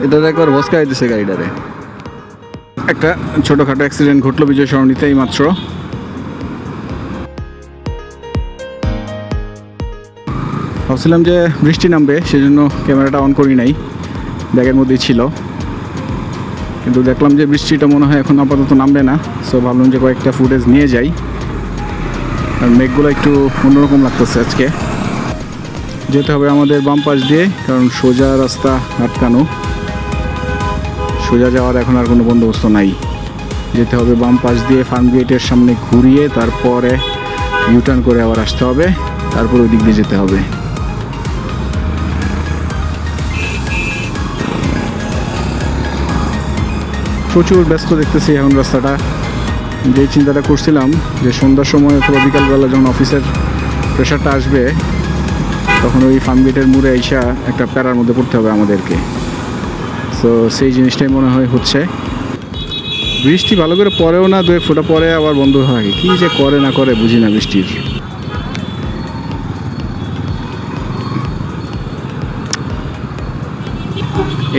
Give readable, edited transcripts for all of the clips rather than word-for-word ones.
এটার একবার বসকাই দিছে গাড়িটারে। একটা ছোটখাটো অ্যাক্সিডেন্ট ঘটলো বিজয় সরণিতে এই মাত্র। ভাবছিলাম যে বৃষ্টি নামবে, সেজন্য ক্যামেরাটা অন করি নাই, ব্যাগের মধ্যেই ছিল। কিন্তু দেখলাম যে বৃষ্টিটা মনে হয় এখন আপাতত নামবে না, সো ভাবলাম যে কয়েকটা ফুটেজ নিয়ে যাই। আর মেঘগুলো একটু অন্যরকম লাগতেছে আজকে। যেতে হবে আমাদের বাম পাশ দিয়ে, কারণ সোজা রাস্তা আটকানো, সোজা যাওয়ার এখন আর কোনো বন্দোবস্ত নাই। যেতে হবে বাম পাশ দিয়ে, ফার্ম গেটের সামনে ঘুরিয়ে তারপরে ইউটার্ন করে আবার আসতে হবে, তারপর ওই দিক দিয়ে যেতে হবে। প্রচুর ব্যস্ত দেখতেছি এখন রাস্তাটা। যে চিন্তাটা করছিলাম যে সন্ধ্যার সময় অথবা বিকালবেলা যখন অফিসের প্রেশারটা আসবে, তখন ওই ফার্ম গেটের মোড়ে আইসা একটা প্যারার মধ্যে পড়তে হবে আমাদেরকে। সো সেই জিনিসটাই মনে হয় হচ্ছে। বৃষ্টি ভালো করে পরেও না, 2 ফোঁটা পরে আবার বন্ধ হয়। কি যে করে না করে বুঝি না বৃষ্টির।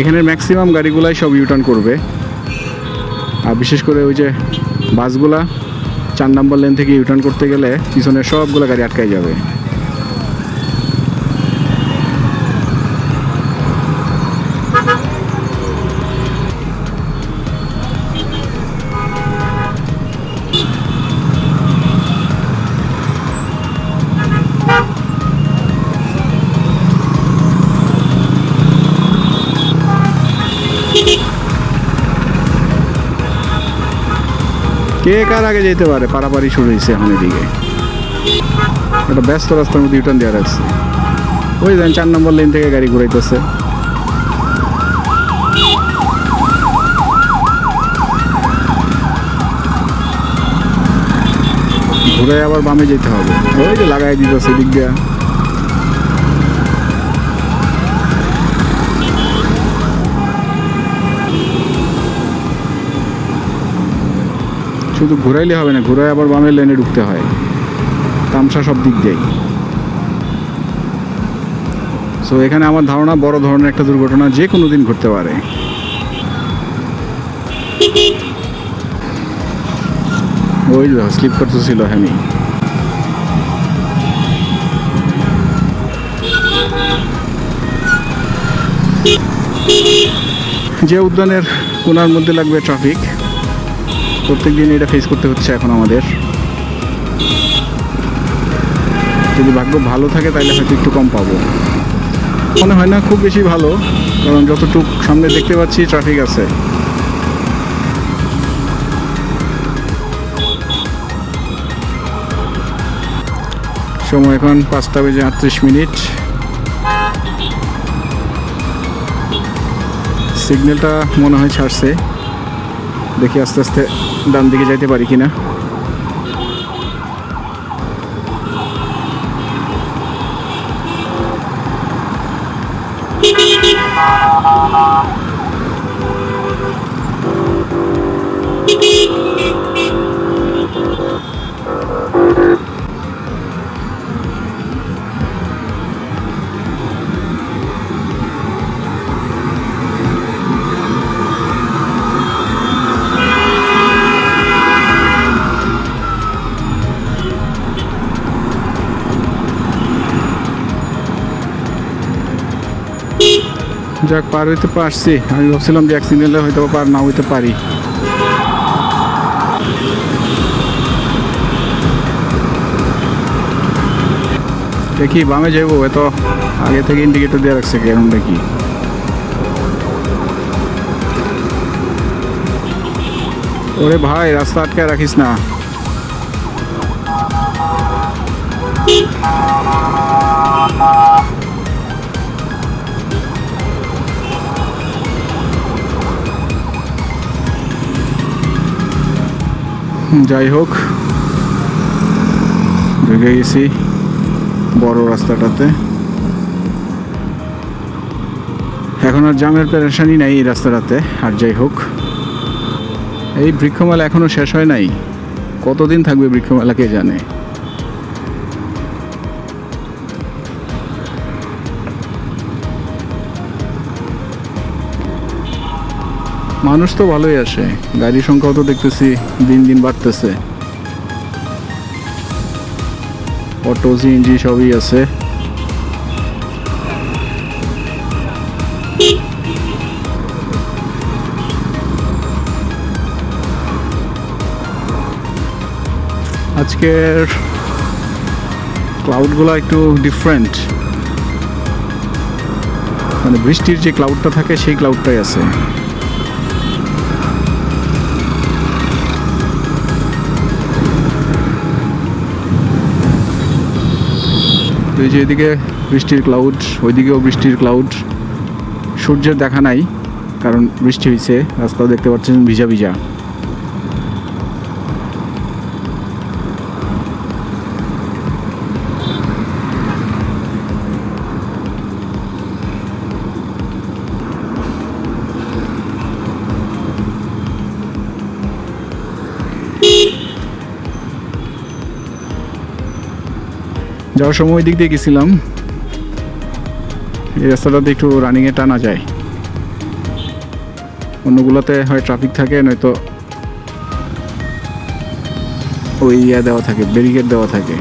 এখানে ম্যাক্সিমাম গাড়িগুলাই সব ইউটার্ন করবে, আর বিশেষ করে ওই যে বাসগুলা 4 নম্বর লেন থেকে ইউটার্ন করতে গেলে পিছনের সবগুলো গাড়ি আটকাই যাবে। কে কার আগে যেতে পারে, পারাপারি শুরু হয়েছে এখন। এদিকে একটা ব্যস্ত রাস্তার মধ্যে ইউটার্ন দেওয়া রাখছে। ওই দেন 4 নম্বর লেন থেকে গাড়ি ঘুরাইতেছে। ঘুরে আবার বামে যেতে হবে, ওই যে লাগাই দিতেছে দিক দিয়া। শুধু ঘুরাইলে হবে না, ঘুরাই আবার বামের লেনে ঢুকতে হয়। তামসা সব দিক দিয়েই। সো এখানে আমার ধারণা বড় ধরনের একটা দুর্ঘটনা যে কোনো দিন ঘটতে পারে। ওই স্লিপ করতেছিল হ্যামি। যে উদ্যানের কোনার মধ্যে লাগবে ট্রাফিক, প্রত্যেকদিন এটা ফেস করতে হচ্ছে এখন আমাদের। যদি ভাগ্য ভালো থাকে তাহলে হয়তো একটু কম পাবো, মনে হয় না খুব বেশি ভালো, কারণ যতটুকু সামনে দেখতে পাচ্ছি ট্রাফিক আছে। সময় এখন 5:38। সিগন্যালটা মনে হয় ছাড়ছে, দেখি আস্তে আস্তে ডান দিকে যাইতে পারি কিনা। যাক, পার হইতে পারছি। আমি ভাবছিলাম যে এক সিগন্যালে হয়তো পার না হইতে পারি। দেখি বামে যাবো, এত আগে থেকে ইন্ডিকেটর দিয়ে রাখছে কেন দেখি। ওরে ভাই, রাস্তা আটকায় রাখিস না। যাই হোক, ঢুকে গেছি বড় রাস্তাটাতে। এখন আর জামের পেরেশানি নাই এই রাস্তাটাতে। আর যাই হোক, এই বৃক্ষমেলা এখনো শেষ হয় নাই। কতদিন থাকবে বৃক্ষমেলা কে জানে। মানুষ তো ভালোই আসে, গাড়ির সংখ্যাও তো দেখতেছি দিন দিন বাড়তেছে। অটো সিএনজি সবই আছে। আজকের ক্লাউডগুলো একটু ডিফারেন্ট, মানে বৃষ্টির যে ক্লাউডটা থাকে সেই ক্লাউডটাই আছে। এই যে এদিকে বৃষ্টির ক্লাউড, ওইদিকেও বৃষ্টির ক্লাউড। সূর্যের দেখা নাই, কারণ বৃষ্টি হয়েছে। রাস্তাও দেখতে পাচ্ছেন ভিজা ভিজা। যাওয়ার সময় ওই দিক দিয়ে গেছিলাম। এই রাস্তাটাতে একটু রানিংয়ে টানা যায়, অন্যগুলোতে হয় ট্রাফিক থাকে, নয়তো ওই দেওয়া থাকে, ব্যারিকেড দেওয়া থাকে।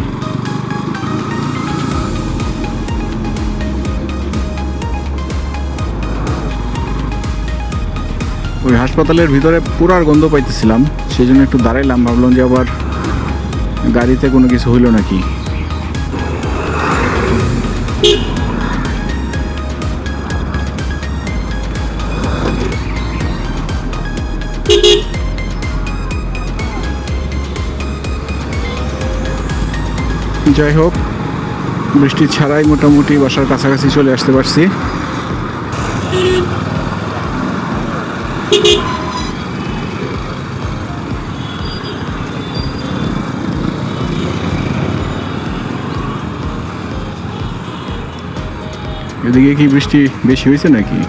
ওই হাসপাতালের ভিতরে পুরার গন্ধ পাইতেছিলাম, সেই জন্য একটু দাঁড়াইলাম, ভাবলাম যে আবার গাড়িতে কোনো কিছু হইল নাকি। যাই হোক, বৃষ্টি ছাড়াই মোটামুটি বাসার কাছাকাছি চলে আসতে পারছি। এদিকে কি বৃষ্টি বেশি হয়েছে নাকি?